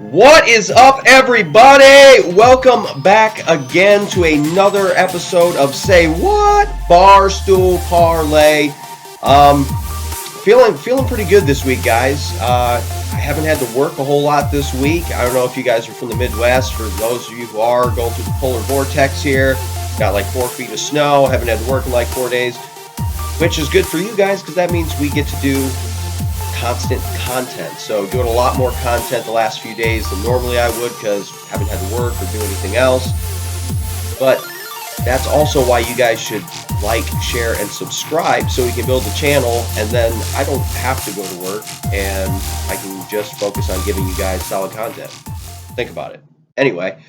What is up, everybody? Welcome back again to another episode of Say What? Barstool Parlay. Feeling pretty good this week, guys. I haven't had to work a whole lot this week. I don't know if you guys are from the Midwest. For those of you who are going through the polar vortex here, got like 4 feet of snow. Haven't had to work in like 4 days, which is good for you guys because that means we get to do constant content. So doing a lot more content the last few days than normally I would because I haven't had to work or do anything else. But that's also why you guys should like, share, and subscribe so we can build the channel, and then I don't have to go to work and I can just focus on giving you guys solid content. Think about it. Anyway,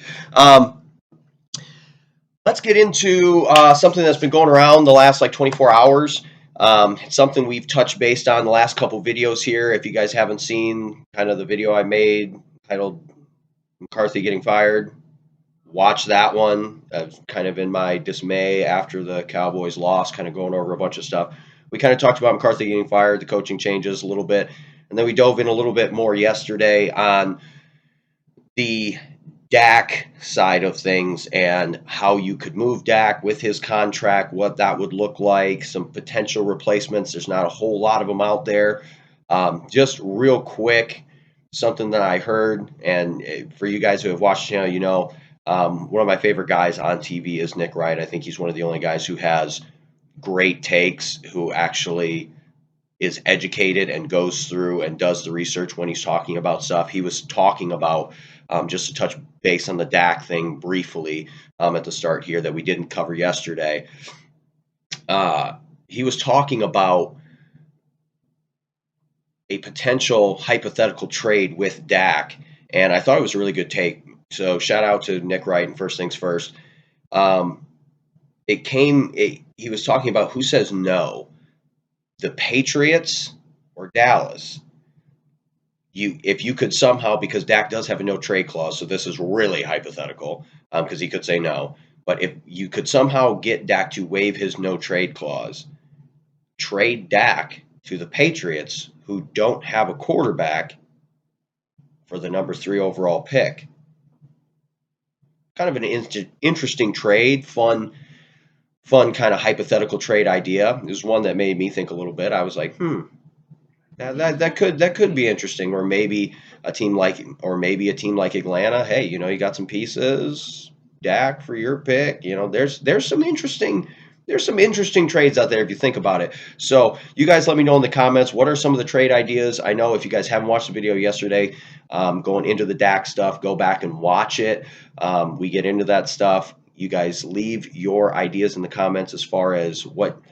let's get into something that's been going around the last 24 hours. It's something we've touched based on the last couple videos here. If you guys haven't seen kind of the video I made titled McCarthy Getting Fired, watch that one. Kind of in my dismay after the Cowboys loss, kind of going over a bunch of stuff. We kind of talked about McCarthy getting fired, the coaching changes a little bit, and then we dove in a little bit more yesterday on the Dak side of things and how you could move Dak with his contract, what that would look like, some potential replacements. There's not a whole lot of them out there. Just real quick, something that I heard, and for you guys who have watched the channel, you know, one of my favorite guys on TV is Nick Wright. I think he's one of the only guys who has great takes, who actually is educated and goes through and does the research when he's talking about stuff. He was talking about, just to touch base on the Dak thing briefly at the start here that we didn't cover yesterday. He was talking about a potential hypothetical trade with Dak, and I thought it was a really good take. So shout out to Nick Wright, and first things first. He was talking about who says no, the Patriots or Dallas. If you could somehow, because Dak does have a no trade clause, so this is really hypothetical, because he could say no. But if you could somehow get Dak to waive his no trade clause, trade Dak to the Patriots, who don't have a quarterback, for the number 3 overall pick. Kind of an interesting trade, fun kind of hypothetical trade idea. It was one that made me think a little bit. I was like, that could be interesting. Or maybe a team like Atlanta. Hey, you know, you got some pieces, Dak for your pick. You know, there's some interesting trades out there if you think about it. So you guys let me know in the comments, what are some of the trade ideas? I know if you guys haven't watched the video yesterday, going into the Dak stuff, go back and watch it. We get into that stuff. You guys leave your ideas in the comments as far as what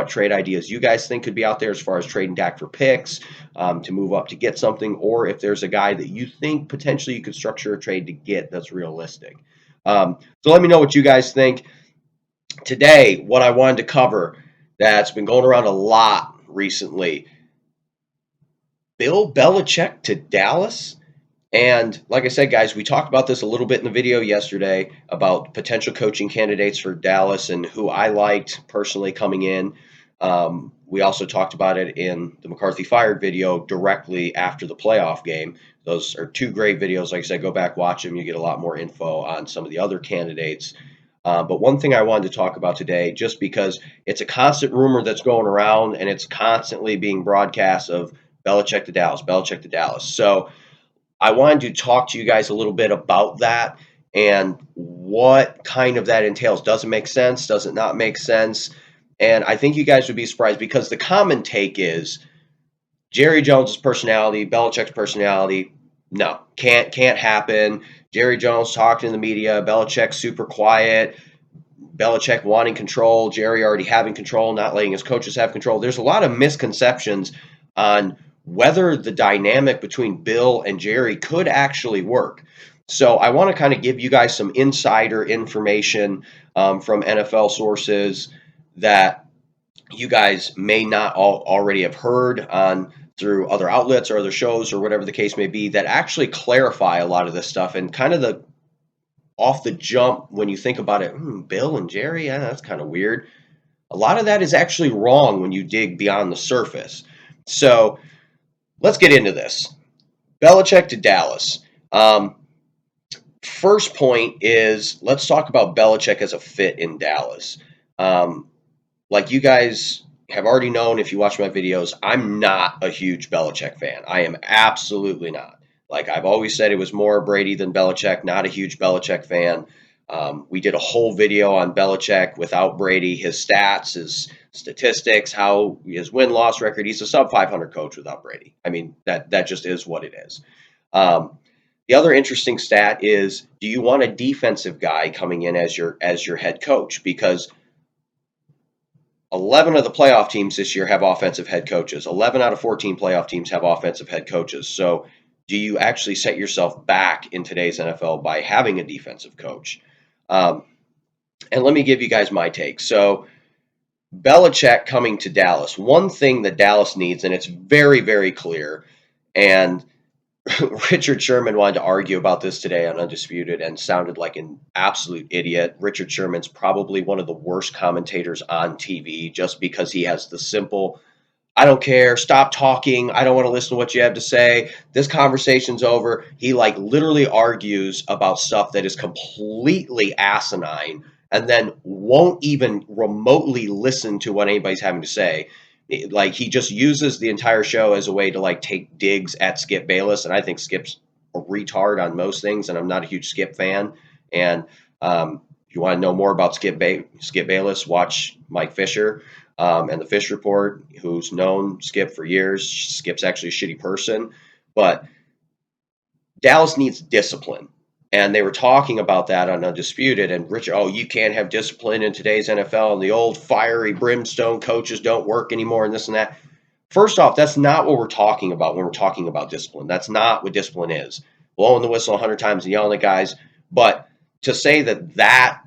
trade ideas you guys think could be out there, as far as trading Dak for picks, to move up to get something, or if there's a guy that you think potentially you could structure a trade to get that's realistic. So let me know what you guys think. Today, what I wanted to cover that's been going around a lot recently, Bill Belichick to Dallas. And like I said, guys, we talked about this a little bit in the video yesterday about potential coaching candidates for Dallas and who I liked personally coming in. We also talked about it in the McCarthy fired video directly after the playoff game. Those are 2 great videos. Like I said, go back, watch them. You get a lot more info on some of the other candidates. But one thing I wanted to talk about today, just because it's a constant rumor that's going around and it's constantly being broadcast of Belichick to Dallas, Belichick to Dallas. So I wanted to talk to you guys a little bit about that and what kind of that entails. Does it make sense? Does it not make sense? And I think you guys would be surprised, because the common take is Jerry Jones' personality, Belichick's personality. No, can't happen. Jerry Jones talking to the media, Belichick super quiet, Belichick wanting control, Jerry already having control, not letting his coaches have control. There's a lot of misconceptions on whether the dynamic between Bill and Jerry could actually work. So I want to kind of give you guys some insider information from NFL sources that you guys may not already have heard on through other outlets or other shows or whatever the case may be, that actually clarify a lot of this stuff. And kind of the off the jump, when you think about it, Bill and Jerry, that's kind of weird. A lot of that is actually wrong when you dig beyond the surface. So let's get into this. Belichick to Dallas. Um, First point is, let's talk about Belichick as a fit in Dallas. Um, like you guys have already known if you watch my videos, I'm not a huge Belichick fan. I am absolutely not. Like I've always said, it was more Brady than Belichick. Not a huge Belichick fan. We did a whole video on Belichick without Brady, his stats, his statistics, how his win loss record. He's a sub 500 coach without Brady. I mean that just is what it is. Um, the other interesting stat is: do you want a defensive guy coming in as your head coach? Because 11 of the playoff teams this year have offensive head coaches. 11 out of 14 playoff teams have offensive head coaches. So, do you actually set yourself back in today's NFL by having a defensive coach? Um, and let me give you guys my take. So, Belichick coming to Dallas, one thing that Dallas needs, and it's very, very clear, and Richard Sherman wanted to argue about this today on Undisputed and sounded like an absolute idiot. Richard Sherman's probably one of the worst commentators on TV just because he has the simple, I don't care, stop talking, I don't want to listen to what you have to say, this conversation's over. He like literally argues about stuff that is completely asinine and then won't even remotely listen to what anybody's having to say. Like he just uses the entire show as a way to like take digs at Skip Bayless, and I think Skip's a retard on most things, and I'm not a huge Skip fan. And if you want to know more about Skip Bayless, watch Mike Fisher and the Fish Report, who's known Skip for years. Skip's actually a shitty person, but Dallas needs discipline. And they were talking about that on Undisputed. And Richard, oh, you can't have discipline in today's NFL, and the old fiery brimstone coaches don't work anymore, and this and that. First off, that's not what we're talking about when we're talking about discipline. That's not what discipline is. Blowing the whistle 100 times and yelling at guys. But to say that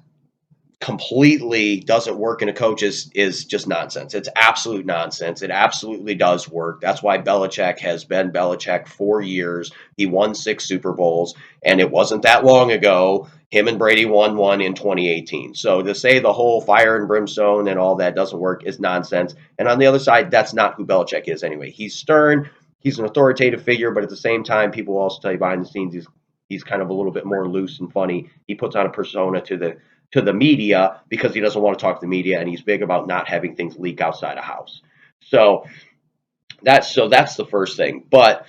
completely doesn't work in a coach is just nonsense. It's absolute nonsense. It absolutely does work. That's why Belichick has been Belichick for years. He won 6 Super Bowls, and it wasn't that long ago. Him and Brady won one in 2018. So to say the whole fire and brimstone and all that doesn't work is nonsense. And on the other side, that's not who Belichick is anyway. He's stern. He's an authoritative figure, but at the same time, people will also tell you behind the scenes he's kind of a little bit more loose and funny. He puts on a persona to the media because he doesn't want to talk to the media, and he's big about not having things leak outside a house. So that's the first thing. But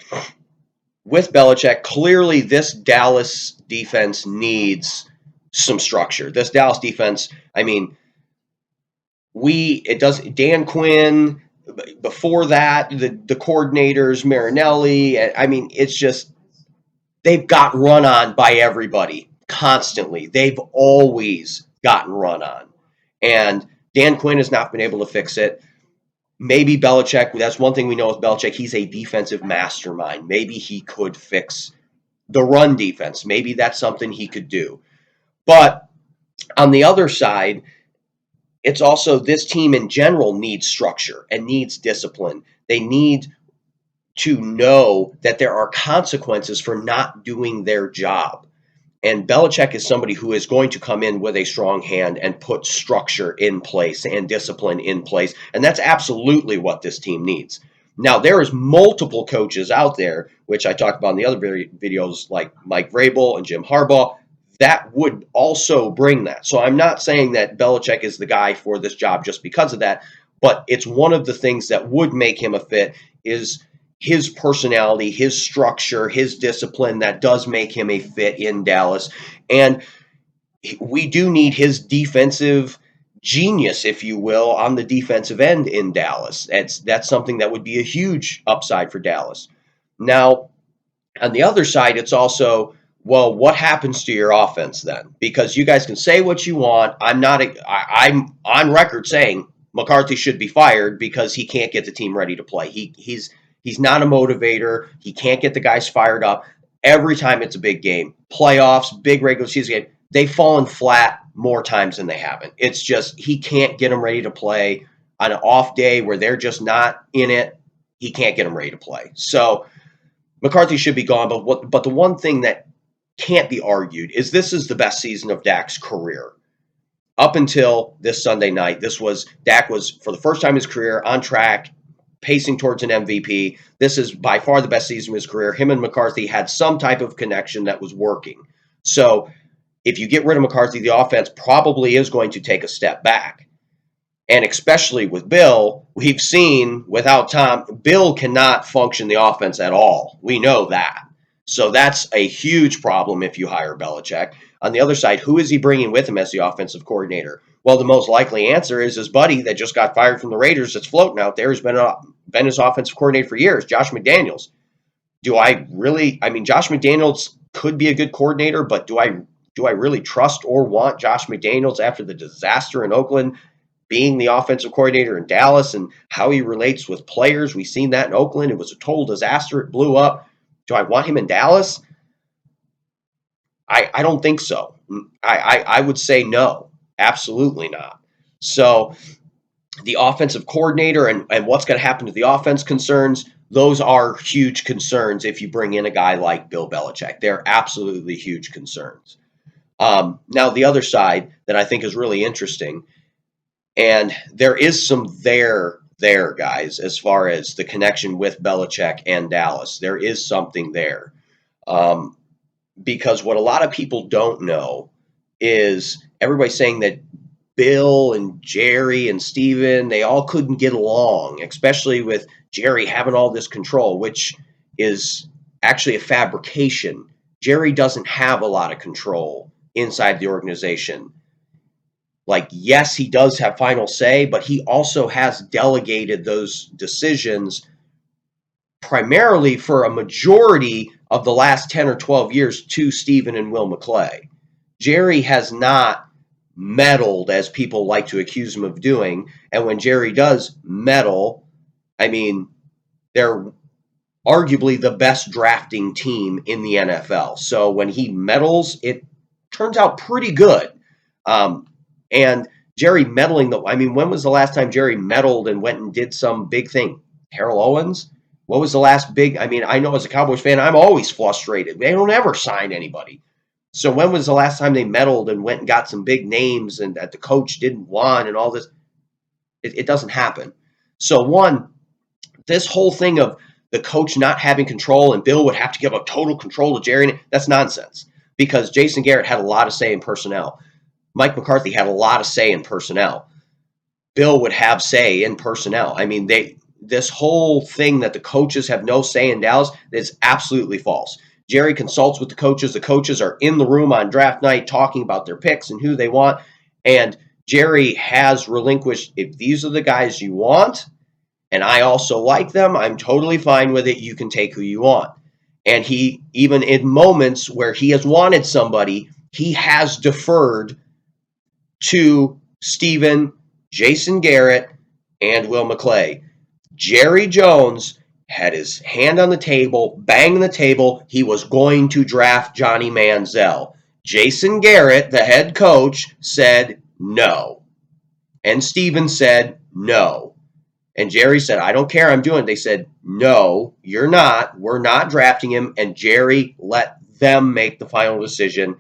with Belichick, clearly this Dallas defense needs some structure. This Dallas defense, I mean, Dan Quinn, before that, the coordinators, Marinelli, I mean, it's just they've got run on by everybody constantly. They've always gotten run on. And Dan Quinn has not been able to fix it. Maybe Belichick, that's one thing we know with Belichick, he's a defensive mastermind. Maybe he could fix the run defense. Maybe that's something he could do. But on the other side, it's also this team in general needs structure and needs discipline. They need to know that there are consequences for not doing their job. And Belichick is somebody who is going to come in with a strong hand and put structure in place and discipline in place. And that's absolutely what this team needs. Now, there is multiple coaches out there, which I talked about in the other videos, like Mike Vrabel and Jim Harbaugh, that would also bring that. So I'm not saying that Belichick is the guy for this job just because of that, but it's one of the things that would make him a fit is his personality, his structure, his discipline that does make him a fit in Dallas. And we do need his defensive genius, if you will, on the defensive end in Dallas. That's something that would be a huge upside for Dallas. Now, on the other side, it's also, well, what happens to your offense then? Because you guys can say what you want. I'm on record saying McCarthy should be fired because he can't get the team ready to play. He's not a motivator. He can't get the guys fired up. Every time it's a big game, playoffs, big regular season game, they've fallen flat more times than they haven't. It's just he can't get them ready to play on an off day where they're just not in it. He can't get them ready to play. So McCarthy should be gone. But the one thing that can't be argued is this is the best season of Dak's career. Up until this Sunday night, Dak was, for the first time in his career, on track pacing towards an MVP. This is by far the best season of his career. Him and McCarthy had some type of connection that was working. So if you get rid of McCarthy, the offense probably is going to take a step back. And especially with Bill, we've seen without Tom, Bill cannot function the offense at all. We know that. So that's a huge problem if you hire Belichick. On the other side, who is he bringing with him as the offensive coordinator? Well, the most likely answer is his buddy that just got fired from the Raiders that's floating out there, who's been his offensive coordinator for years, Josh McDaniels. Josh McDaniels could be a good coordinator, but do I really trust or want Josh McDaniels after the disaster in Oakland, being the offensive coordinator in Dallas and how he relates with players? We've seen that in Oakland. It was a total disaster. It blew up. Do I want him in Dallas? I don't think so. I would say no, absolutely not. So the offensive coordinator and what's going to happen to the offense concerns, those are huge concerns if you bring in a guy like Bill Belichick. They're absolutely huge concerns. Now, the other side that I think is really interesting, and there is some there, guys, as far as the connection with Belichick and Dallas. There is something there. Because what a lot of people don't know is everybody's saying that Bill and Jerry and Steven, they all couldn't get along, especially with Jerry having all this control, which is actually a fabrication. Jerry doesn't have a lot of control inside the organization. Like, yes, he does have final say, but he also has delegated those decisions primarily for a majority of the last 10 or 12 years to Stephen and Will McClay. Jerry has not meddled, as people like to accuse him of doing. And when Jerry does meddle, I mean, they're arguably the best drafting team in the NFL. So when he meddles, it turns out pretty good. And Jerry meddling, when was the last time Jerry meddled and went and did some big thing? Terrell Owens? What was the last big? I know as a Cowboys fan, I'm always frustrated. They don't ever sign anybody. So when was the last time they meddled and went and got some big names and that the coach didn't want and all this? It doesn't happen. So this whole thing of the coach not having control and Bill would have to give up total control to Jerry, that's nonsense, because Jason Garrett had a lot of say in personnel. Mike McCarthy had a lot of say in personnel. Bill would have say in personnel. This whole thing that the coaches have no say in Dallas is absolutely false. Jerry consults with the coaches. The coaches are in the room on draft night talking about their picks and who they want. And Jerry has relinquished, if these are the guys you want, and I also like them, I'm totally fine with it. You can take who you want. And he, even in moments where he has wanted somebody, he has deferred to Stephen, Jason Garrett, and Will McClay. Jerry Jones had his hand on the table, banging the table. He was going to draft Johnny Manziel. Jason Garrett, the head coach, said no. And Steven said no. And Jerry said, I don't care, I'm doing it. They said, no, you're not. We're not drafting him. And Jerry let them make the final decision.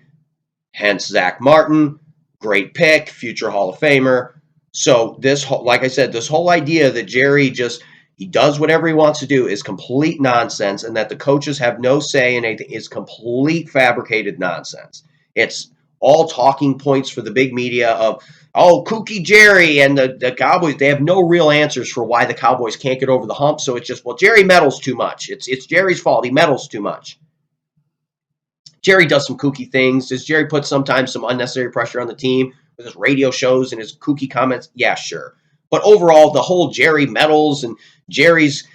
Hence Zach Martin, great pick, future Hall of Famer. So like I said, this whole idea that Jerry he does whatever he wants to do is complete nonsense, and that the coaches have no say in anything is complete fabricated nonsense. It's all talking points for the big media of, kooky Jerry and the Cowboys. They have no real answers for why the Cowboys can't get over the hump. So it's just, Jerry meddles too much. It's Jerry's fault. He meddles too much. Jerry does some kooky things. Does Jerry put sometimes some unnecessary pressure on the team with his radio shows and his kooky comments? Yeah, sure. But overall, the whole Jerry meddles and Jerry's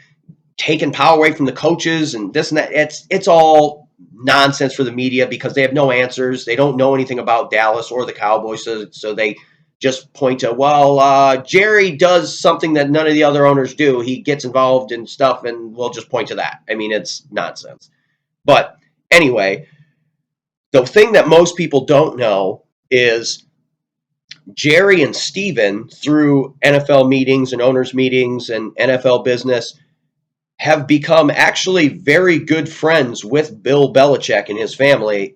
taking power away from the coaches and this and that, it's all nonsense for the media because they have no answers. They don't know anything about Dallas or the Cowboys, so they just point to, Jerry does something that none of the other owners do. He gets involved in stuff, and we'll just point to that. It's nonsense. But anyway, the thing that most people don't know is Jerry and Steven, through NFL meetings and owners' meetings and NFL business, have become actually very good friends with Bill Belichick and his family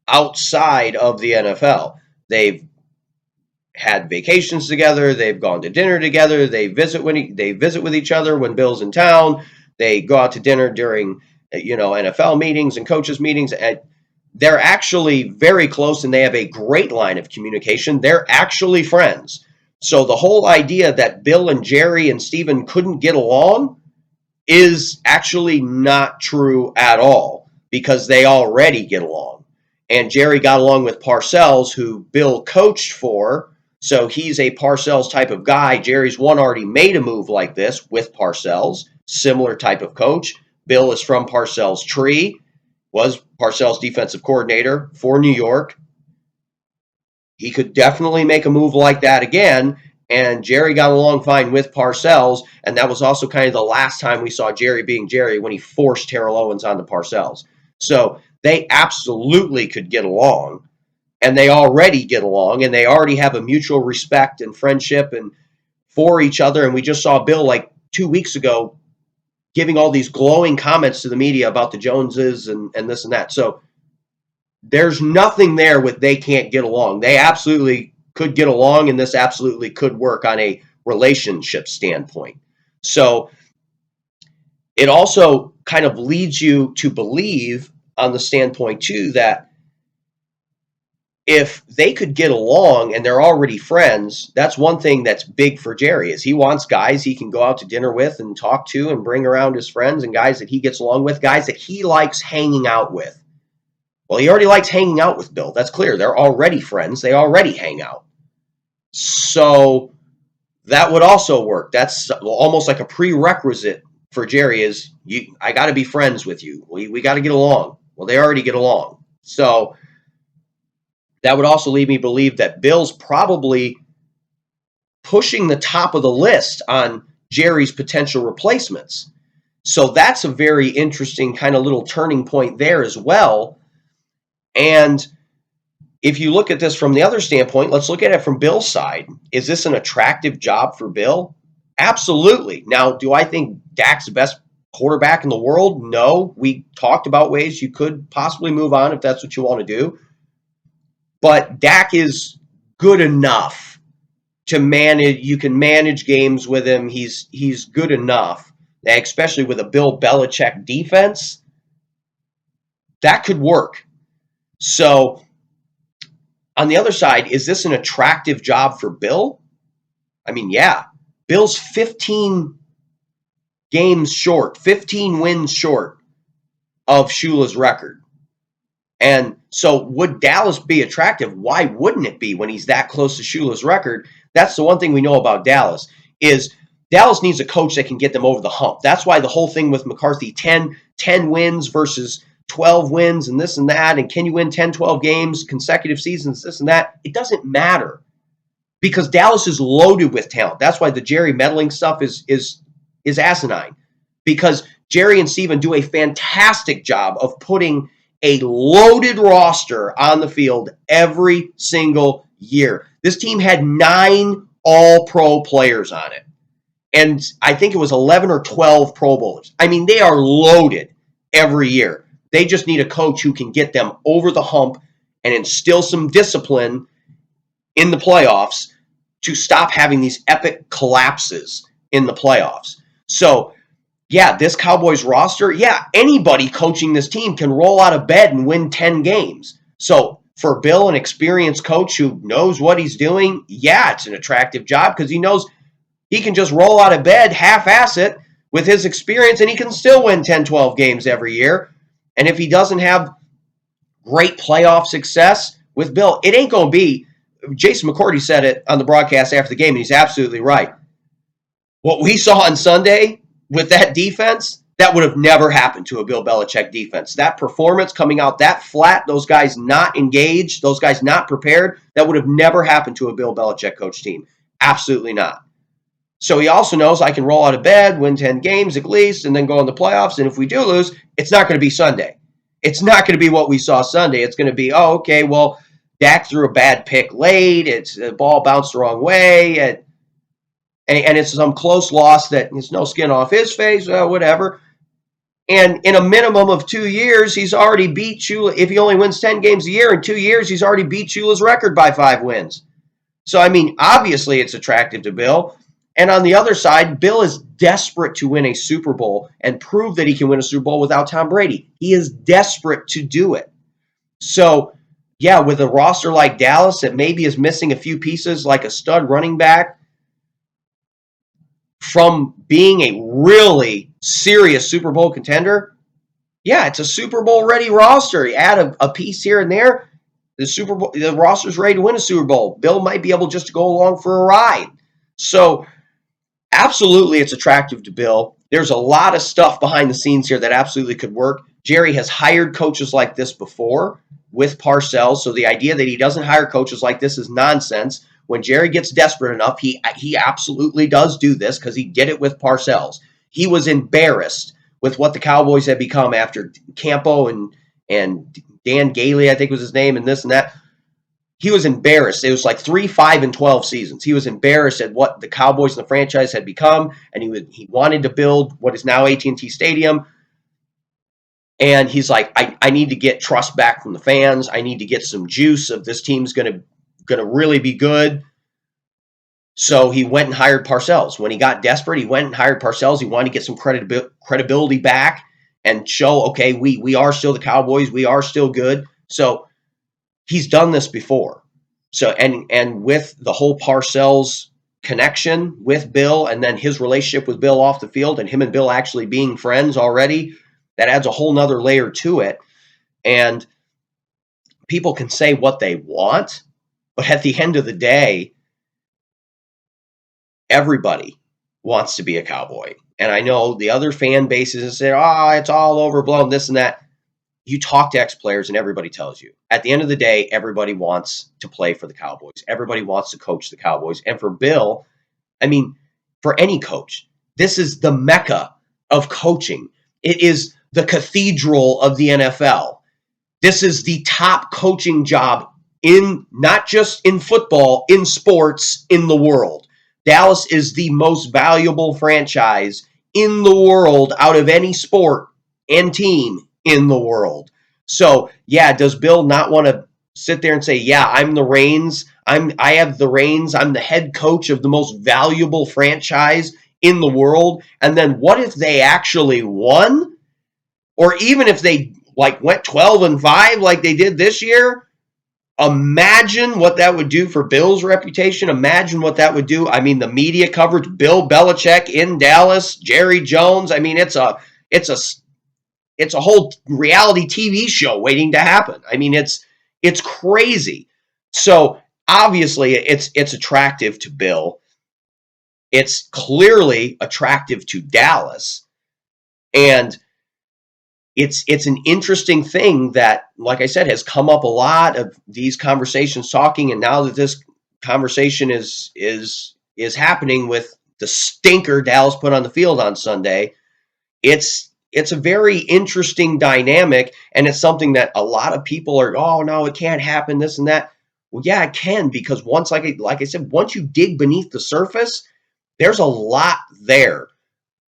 outside of the NFL. They've had vacations together. They've gone to dinner together. They visit with each other when Bill's in town. They go out to dinner during NFL meetings and coaches meetings. And they're actually very close, and they have a great line of communication. They're actually friends. So the whole idea that Bill and Jerry and Steven couldn't get along is actually not true at all, because they already get along. And Jerry got along with Parcells, who Bill coached for, so he's a Parcells type of guy. Jerry's already made a move like this with Parcells, similar type of coach. Bill is from Parcells' tree, was Parcells' defensive coordinator for New York. He could definitely make a move like that again, and Jerry got along fine with Parcells, and that was also kind of the last time we saw Jerry being Jerry, when he forced Terrell Owens onto Parcells. So they absolutely could get along, and they already get along, and they already have a mutual respect and friendship and for each other. And we just saw Bill like 2 weeks ago giving all these glowing comments to the media about the Joneses and this and that. So there's nothing there with they can't get along. They absolutely could get along, and this absolutely could work on a relationship standpoint. So it also kind of leads you to believe on the standpoint too that if they could get along and they're already friends, that's one thing that's big for Jerry, is he wants guys he can go out to dinner with and talk to and bring around his friends, and guys that he gets along with, guys that he likes hanging out with. Well, he already likes hanging out with Bill. That's clear. They're already friends. They already hang out. So that would also work. That's almost like a prerequisite for Jerry is, I got to be friends with you. We got to get along. Well, they already get along. So that would also lead me to believe that Bill's probably pushing the top of the list on Jerry's potential replacements. So that's a very interesting kind of little turning point there as well. And if you look at this from the other standpoint, let's look at it from Bill's side. Is this an attractive job for Bill? Absolutely. Now, do I think Dak's the best quarterback in the world? No. We talked about ways you could possibly move on if that's what you want to do. But Dak is good enough to manage. You can manage games with him. He's good enough, especially with a Bill Belichick defense. That could work. So on the other side, is this an attractive job for Bill? I mean, yeah. Bill's 15 games short, 15 wins short of Shula's record. And so would Dallas be attractive? Why wouldn't it be when he's that close to Shula's record? That's the one thing we know about Dallas, is Dallas needs a coach that can get them over the hump. That's why the whole thing with McCarthy, 10 wins versus 12 wins and this and that, and can you win 10, 12 games, consecutive seasons, this and that? It doesn't matter, because Dallas is loaded with talent. That's why the Jerry meddling stuff is asinine, because Jerry and Steven do a fantastic job of putting a loaded roster on the field every single year. This team had 9 all-pro players on it, and I think it was 11 or 12 Pro Bowlers. I mean, they are loaded every year. They just need a coach who can get them over the hump and instill some discipline in the playoffs to stop having these epic collapses in the playoffs. So, yeah, this Cowboys roster, yeah, anybody coaching this team can roll out of bed and win 10 games. So for Bill, an experienced coach who knows what he's doing, yeah, it's an attractive job, because he knows he can just roll out of bed, half-ass it with his experience, and he can still win 10, 12 games every year. And if he doesn't have great playoff success with Bill, it ain't going to be. Jason McCourty said it on the broadcast after the game, and he's absolutely right. What we saw on Sunday with that defense, that would have never happened to a Bill Belichick defense. That performance coming out that flat, those guys not engaged, those guys not prepared, that would have never happened to a Bill Belichick coach team. Absolutely not. So he also knows I can roll out of bed, win 10 games at least, and then go in the playoffs. And if we do lose, it's not going to be Sunday. It's not going to be what we saw Sunday. It's going to be, oh, okay, well, Dak threw a bad pick late. The ball bounced the wrong way. And it's some close loss that there's no skin off his face, whatever. And in a minimum of 2 years, he's already beat Shula. If he only wins 10 games a year, in 2 years, he's already beat Shula's record by 5 wins. So, I mean, obviously it's attractive to Bill. And on the other side, Bill is desperate to win a Super Bowl and prove that he can win a Super Bowl without Tom Brady. He is desperate to do it. So, yeah, with a roster like Dallas that maybe is missing a few pieces, like a stud running back, from being a really serious Super Bowl contender, yeah, it's a Super Bowl ready roster. You add a piece here and there, the roster's ready to win a Super Bowl. Bill might be able just to go along for a ride. So absolutely it's attractive to Bill. There's a lot of stuff behind the scenes here that absolutely could work. Jerry has hired coaches like this before with Parcells, so the idea that he doesn't hire coaches like this is nonsense. When Jerry gets desperate enough, he absolutely does do this because he did it with Parcells. He was embarrassed with what the Cowboys had become after Campo and Dan Gailey, I think was his name, and this and that. He was embarrassed. It was like 3, 5, and 12 seasons. He was embarrassed at what the Cowboys and the franchise had become, and he wanted to build what is now AT&T Stadium. And he's like, I need to get trust back from the fans. I need to get some juice of this team's going to really be good. So he went and hired Parcells. When he got desperate, he went and hired Parcells. He wanted to get some credibility back and show, okay, we are still the Cowboys. We are still good. So he's done this before. So and with the whole Parcells connection with Bill and then his relationship with Bill off the field and him and Bill actually being friends already, that adds a whole nother layer to it. And people can say what they want, but at the end of the day, everybody wants to be a Cowboy. And I know the other fan bases say, oh, it's all overblown, this and that. You talk to ex-players and everybody tells you. At the end of the day, everybody wants to play for the Cowboys. Everybody wants to coach the Cowboys. And for Bill, I mean, for any coach, this is the mecca of coaching. It is the cathedral of the NFL. This is the top coaching job in not just in football, in sports, in the world. Dallas is the most valuable franchise in the world out of any sport and team in the world. So, yeah, does Bill not want to sit there and say, yeah, I'm the reins. I have the reins. I'm the head coach of the most valuable franchise in the world. And then what if they actually won? Or even if they went 12-5 like they did this year? Imagine what that would do for Bill's reputation. Imagine what that would do. I mean, the media coverage, Bill Belichick in Dallas, Jerry Jones. I mean, it's a whole reality TV show waiting to happen. I mean, it's crazy. So obviously it's attractive to Bill. It's clearly attractive to Dallas. And it's an interesting thing that, like I said, has come up a lot of these conversations talking. And now that this conversation is happening with the stinker Dallas put on the field on Sunday, it's a very interesting dynamic, and it's something that a lot of people are, oh, no, it can't happen, this and that. Well, yeah, it can, because once, like I said, once you dig beneath the surface, there's a lot there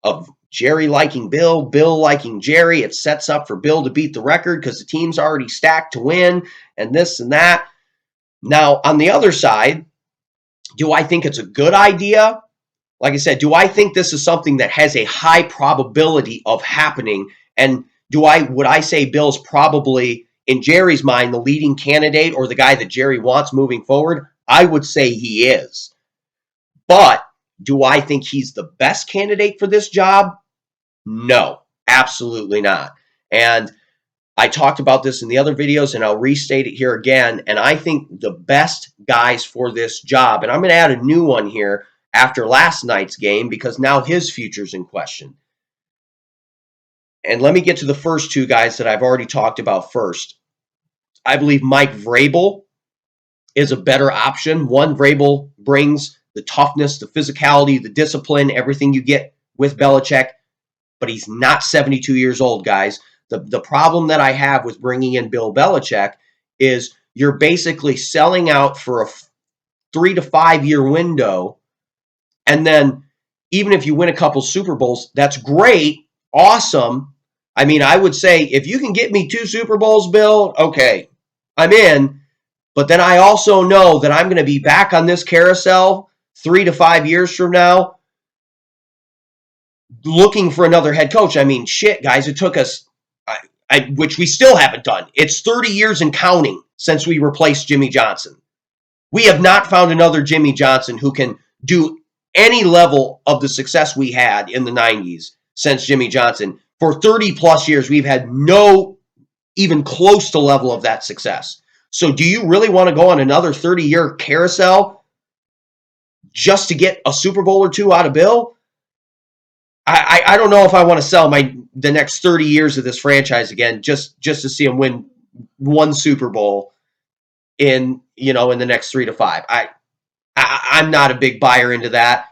of Jerry liking Bill, Bill liking Jerry. It sets up for Bill to beat the record because the team's already stacked to win, and this and that. Now, on the other side, do I think it's a good idea? Like I said, do I think this is something that has a high probability of happening? And would I say Bill's probably, in Jerry's mind, the leading candidate or the guy that Jerry wants moving forward? I would say he is. But do I think he's the best candidate for this job? No, absolutely not. And I talked about this in the other videos, and I'll restate it here again. And I think the best guys for this job, and I'm going to add a new one here after last night's game because now his future's in question. And let me get to the first two guys that I've already talked about first. I believe Mike Vrabel is a better option. One, Vrabel brings the toughness, the physicality, the discipline, everything you get with Belichick, but he's not 72 years old, guys. The problem that I have with bringing in Bill Belichick is you're basically selling out for a 3 to 5 year window. And then even if you win a couple Super Bowls, that's great, awesome. I mean, I would say if you can get me 2 Super Bowls, Bill, okay, I'm in. But then I also know that I'm going to be back on this carousel 3 to 5 years from now looking for another head coach. I mean, shit, guys, it took us, which we still haven't done. It's 30 years and counting since we replaced Jimmy Johnson. We have not found another Jimmy Johnson who can do any level of the success we had in the 90s since Jimmy Johnson. For 30 plus years, we've had no even close to level of that success. So do you really want to go on another 30-year carousel just to get a Super Bowl or two out of Bill? I don't know if I want to sell the next 30 years of this franchise again just to see him win one Super Bowl in the next 3 to 5. I'm not a big buyer into that.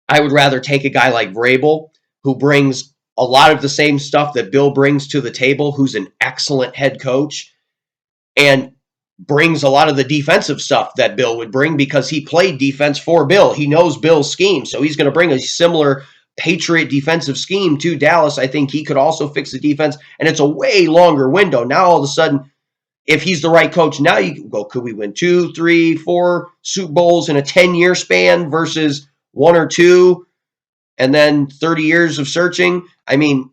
I would rather take a guy like Vrabel, who brings a lot of the same stuff that Bill brings to the table, who's an excellent head coach, and brings a lot of the defensive stuff that Bill would bring because he played defense for Bill. He knows Bill's scheme, so he's going to bring a similar Patriot defensive scheme to Dallas. I think he could also fix the defense, and it's a way longer window. Now, all of a sudden, if he's the right coach, now you can go, could we win 2, 3, 4 Super Bowls in a 10-year span versus 1 or 2, and then 30 years of searching? I mean,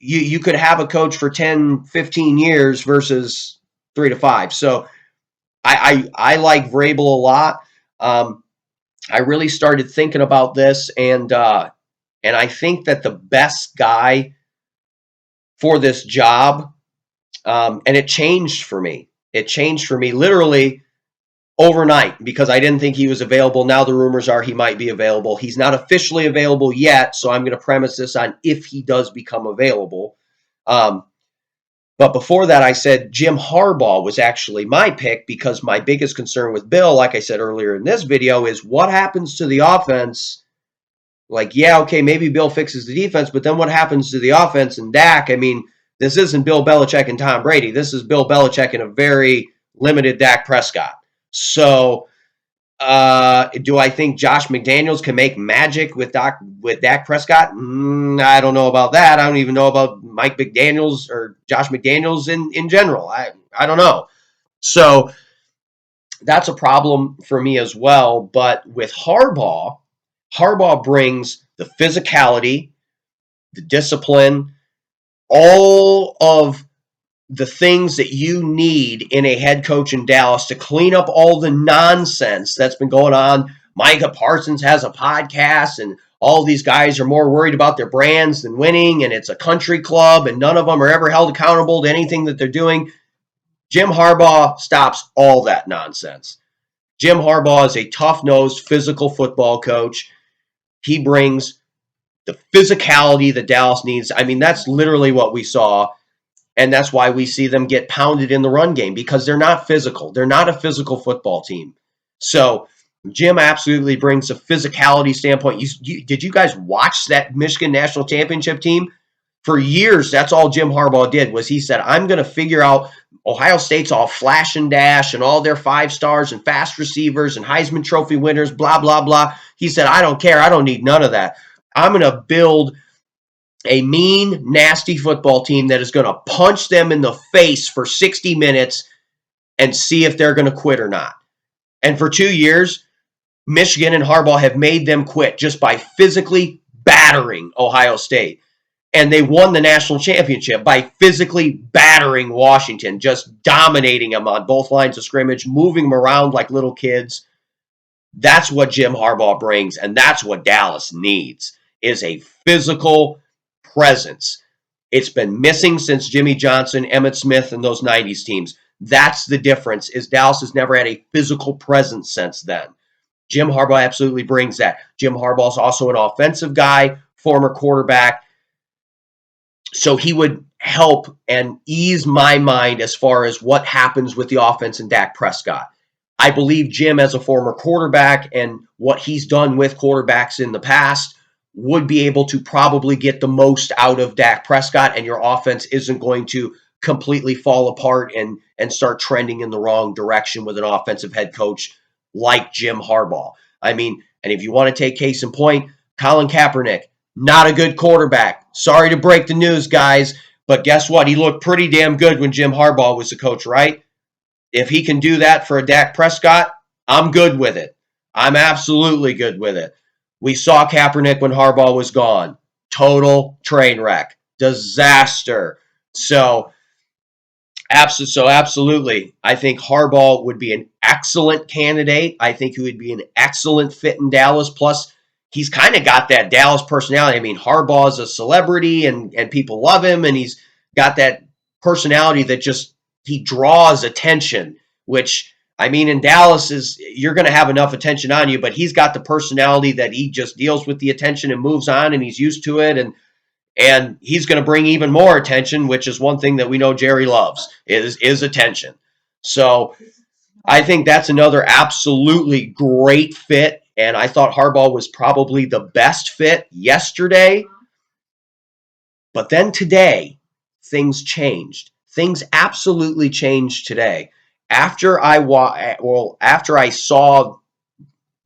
you could have a coach for 10, 15 years versus 3 to 5. So I like Vrabel a lot. I really started thinking about this, and I think that the best guy for this job, and it changed for me. It changed for me literally overnight because I didn't think he was available. Now the rumors are he might be available. He's not officially available yet, so I'm going to premise this on if he does become available. But before that, I said Jim Harbaugh was actually my pick because my biggest concern with Bill, like I said earlier in this video, is what happens to the offense. Like, yeah, okay, maybe Bill fixes the defense, but then what happens to the offense and Dak? I mean, this isn't Bill Belichick and Tom Brady. This is Bill Belichick and a very limited Dak Prescott. So do I think Josh McDaniels can make magic with Dak Prescott? I don't know about that. I don't even know about Mike McDaniels or Josh McDaniels in general. I don't know. So that's a problem for me as well. But with Harbaugh brings the physicality, the discipline, all of the things that you need in a head coach in Dallas to clean up all the nonsense that's been going on. Micah Parsons has a podcast, and all these guys are more worried about their brands than winning, and it's a country club, and none of them are ever held accountable to anything that they're doing. Jim Harbaugh stops all that nonsense. Jim Harbaugh is a tough-nosed, physical football coach. He brings the physicality that Dallas needs. I mean, that's literally what we saw. And that's why we see them get pounded in the run game because they're not physical. They're not a physical football team. So Jim absolutely brings a physicality standpoint. Did you guys watch that Michigan national championship team? For years, that's all Jim Harbaugh did was he said, I'm going to figure out Ohio State's all flash and dash and all their 5 stars and fast receivers and Heisman Trophy winners, blah, blah, blah. He said, I don't care. I don't need none of that. I'm going to build a mean, nasty football team that is going to punch them in the face for 60 minutes and see if they're going to quit or not. And for 2 years, Michigan and Harbaugh have made them quit just by physically battering Ohio State. And they won the national championship by physically battering Washington, just dominating them on both lines of scrimmage, moving them around like little kids. That's what Jim Harbaugh brings, and that's what Dallas needs, is a physical presence. It's been missing since Jimmy Johnson, Emmitt Smith, and those 90s teams. That's the difference, is Dallas has never had a physical presence since then. Jim Harbaugh absolutely brings that. Jim Harbaugh is also an offensive guy, former quarterback. So he would help and ease my mind as far as what happens with the offense in Dak Prescott. I believe Jim, as a former quarterback and what he's done with quarterbacks in the past, would be able to probably get the most out of Dak Prescott, and your offense isn't going to completely fall apart and start trending in the wrong direction with an offensive head coach like Jim Harbaugh. I mean, and if you want to take case in point, Colin Kaepernick, not a good quarterback. Sorry to break the news, guys, but guess what? He looked pretty damn good when Jim Harbaugh was the coach, right? if he can do that for a Dak Prescott, I'm good with it. I'm absolutely good with it. We saw Kaepernick when Harbaugh was gone. Total train wreck. Disaster. So absolutely. I think Harbaugh would be an excellent candidate. I think he would be an excellent fit in Dallas. Plus, he's kind of got that Dallas personality. I mean, Harbaugh is a celebrity and people love him, and he's got that personality that just he draws attention, which I mean in Dallas is you're going to have enough attention on you, but he's got the personality that he just deals with the attention and moves on, and he's used to it, and he's going to bring even more attention, which is one thing that we know Jerry loves is attention. So I think that's another absolutely great fit. And I thought Harbaugh was probably the best fit yesterday. But then today, things changed. Things absolutely changed today. After I saw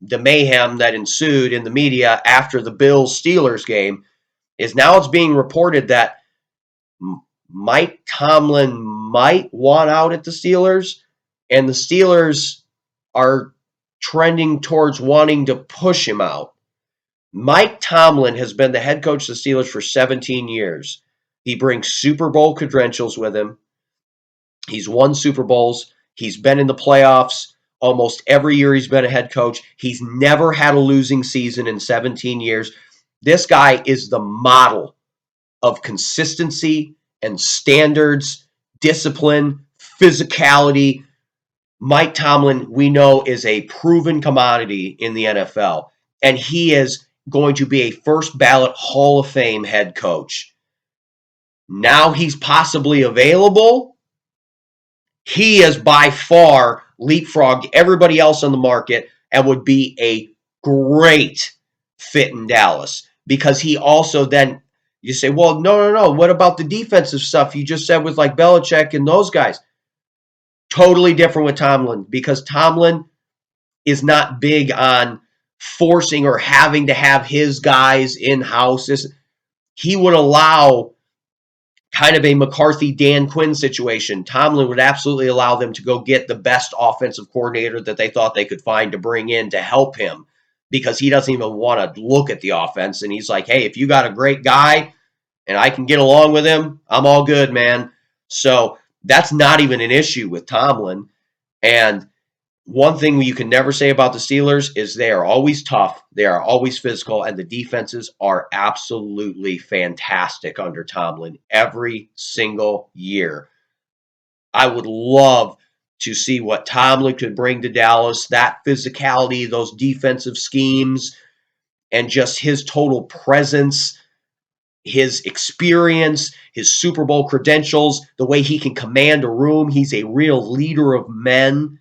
the mayhem that ensued in the media after the Bills Steelers game, is now it's being reported that Mike Tomlin might want out at the Steelers, and the Steelers are trending towards wanting to push him out. Mike Tomlin has been the head coach of the Steelers for 17 years. He brings Super Bowl credentials with him. He's won Super Bowls. He's been in the playoffs almost every year he's been a head coach. He's never had a losing season in 17 years. This guy is the model of consistency and standards, discipline, physicality. Mike Tomlin, we know, is a proven commodity in the NFL, and he is going to be a first ballot Hall of Fame head coach. Now he's possibly available. He is by far leapfrogged everybody else on the market and would be a great fit in Dallas because he also then you say, well, no. What about the defensive stuff you just said with like Belichick and those guys? Totally different with Tomlin because Tomlin is not big on forcing or having to have his guys in-house. He would allow kind of a McCarthy, Dan Quinn situation. Tomlin would absolutely allow them to go get the best offensive coordinator that they thought they could find to bring in to help him because he doesn't even want to look at the offense. And he's like, hey, if you got a great guy and I can get along with him, I'm all good, man. So that's not even an issue with Tomlin. And one thing you can never say about the Steelers is they are always tough, they are always physical, and the defenses are absolutely fantastic under Tomlin every single year. I would love to see what Tomlin could bring to Dallas, that physicality, those defensive schemes, and just his total presence, his experience, his Super Bowl credentials, the way he can command a room. He's a real leader of men.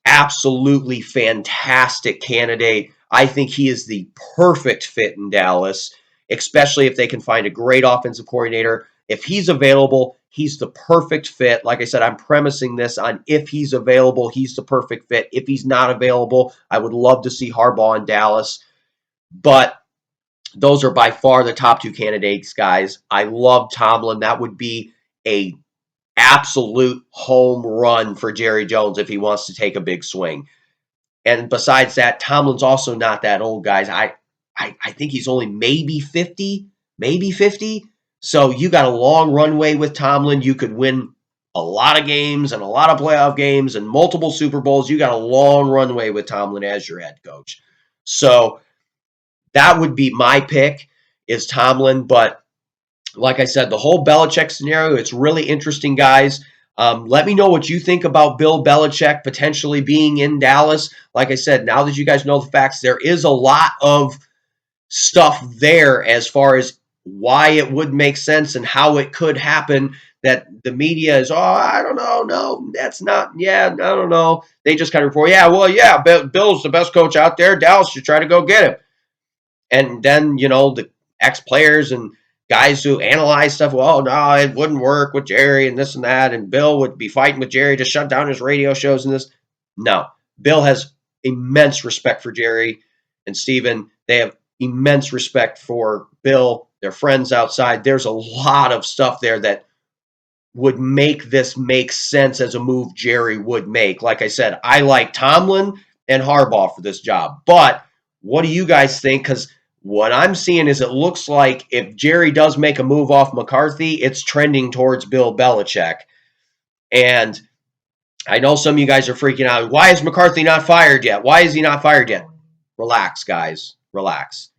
Absolutely fantastic candidate. I think he is the perfect fit in Dallas, especially if they can find a great offensive coordinator. If he's available, he's the perfect fit. Like I said, I'm premising this on if he's available, he's the perfect fit. If he's not available, I would love to see Harbaugh in Dallas. But those are by far the top two candidates, guys. I love Tomlin. That would be a absolute home run for Jerry Jones if he wants to take a big swing. And besides that, Tomlin's also not that old, guys. I think he's only maybe 50, maybe 50. So you got a long runway with Tomlin. You could win a lot of games and a lot of playoff games and multiple Super Bowls. You got a long runway with Tomlin as your head coach. So that would be my pick is Tomlin. But like I said, the whole Belichick scenario, it's really interesting, guys. Let me know what you think about Bill Belichick potentially being in Dallas. Like I said, now that you guys know the facts, there is a lot of stuff there as far as why it would make sense and how it could happen that the media is, I don't know. No, that's not. Yeah, I don't know. They just kind of report, Bill's the best coach out there. Dallas should try to go get him. And then, the ex-players and guys who analyze stuff, well, no, it wouldn't work with Jerry and this and that, and Bill would be fighting with Jerry to shut down his radio shows and this. No, Bill has immense respect for Jerry and Steven. They have immense respect for Bill. They're friends outside. There's a lot of stuff there that would make this make sense as a move Jerry would make. Like I said, I like Tomlin and Harbaugh for this job. But what do you guys think? Because what I'm seeing is it looks like if Jerry does make a move off McCarthy, it's trending towards Bill Belichick. And I know some of you guys are freaking out. Why is McCarthy not fired yet? Why is he not fired yet? Relax, guys. Relax.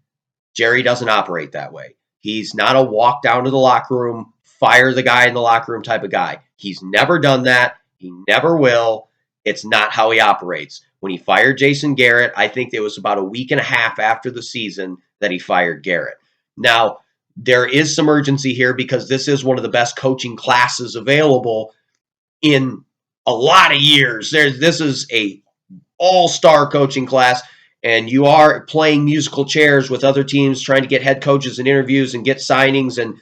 Jerry doesn't operate that way. He's not a walk down to the locker room, fire the guy in the locker room type of guy. He's never done that. He never will. It's not how he operates. When he fired Jason Garrett, I think it was about a week and a half after the season that he fired Garrett. Now, there is some urgency here because this is one of the best coaching classes available in a lot of years. This is a all-star coaching class, and you are playing musical chairs with other teams trying to get head coaches and interviews and get signings, and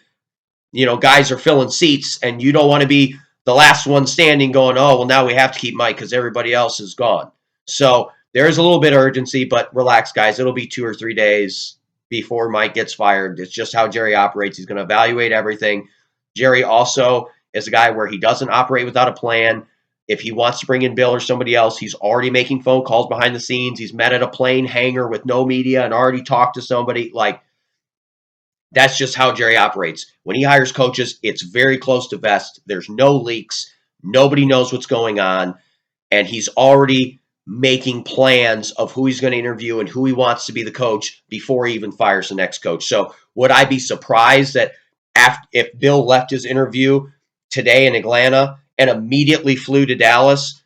guys are filling seats, and you don't want to be the last one standing going, oh, well, now we have to keep Mike because everybody else is gone. So there is a little bit of urgency, but relax, guys. It'll be 2 or 3 days before Mike gets fired. It's just how Jerry operates. He's going to evaluate everything. Jerry also is a guy where he doesn't operate without a plan. If he wants to bring in Bill or somebody else, he's already making phone calls behind the scenes. He's met at a plane hangar with no media and already talked to somebody. That's just how Jerry operates. When he hires coaches, it's very close to vest. There's no leaks. Nobody knows what's going on. And he's already making plans of who he's going to interview and who he wants to be the coach before he even fires the next coach. So would I be surprised that if Bill left his interview today in Atlanta and immediately flew to Dallas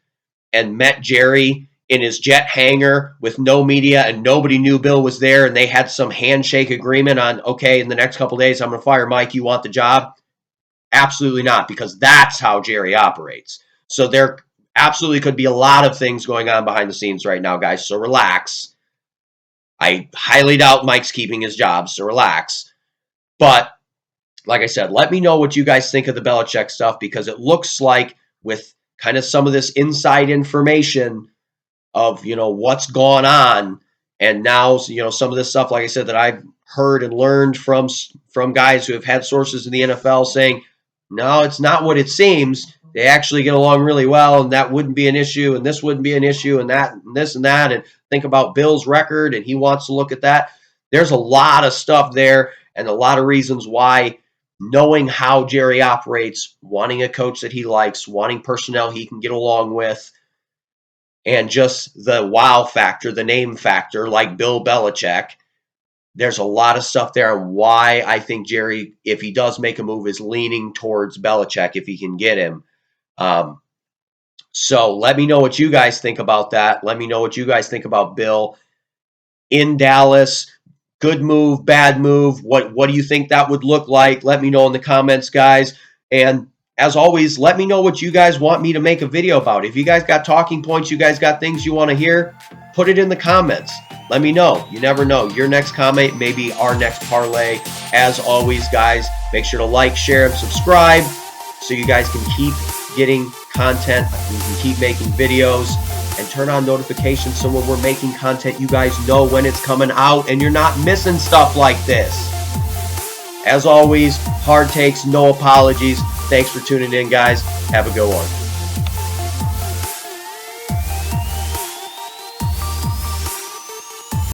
and met Jerry in his jet hangar with no media and nobody knew Bill was there and they had some handshake agreement on, okay, in the next couple of days, I'm going to fire Mike. You want the job? Absolutely not, because that's how Jerry operates. So there absolutely could be a lot of things going on behind the scenes right now, guys. So relax. I highly doubt Mike's keeping his job, so relax. But like I said, let me know what you guys think of the Belichick stuff, because it looks like with kind of some of this inside information of, what's gone on, and now, some of this stuff, like I said, that I've heard and learned from guys who have had sources in the NFL saying, no, it's not what it seems. They actually get along really well, and that wouldn't be an issue, and this wouldn't be an issue, and that, and this and that, and think about Bill's record, and he wants to look at that. There's a lot of stuff there, and a lot of reasons why knowing how Jerry operates, wanting a coach that he likes, wanting personnel he can get along with, and just the wow factor, the name factor, like Bill Belichick. There's a lot of stuff there on why I think Jerry, if he does make a move, is leaning towards Belichick if he can get him. So let me know what you guys think about that. Let me know what you guys think about Bill in Dallas. Good move, bad move. What do you think that would look like? Let me know in the comments, guys. And as always, let me know what you guys want me to make a video about. If you guys got talking points, you guys got things you want to hear, put it in the comments. Let me know. You never know. Your next comment may be our next parlay. As always, guys, make sure to like, share, and subscribe so you guys can keep getting content. You can keep making videos, and turn on notifications so when we're making content, you guys know when it's coming out and you're not missing stuff like this. As always, hard takes, no apologies. Thanks for tuning in, guys. Have a good one.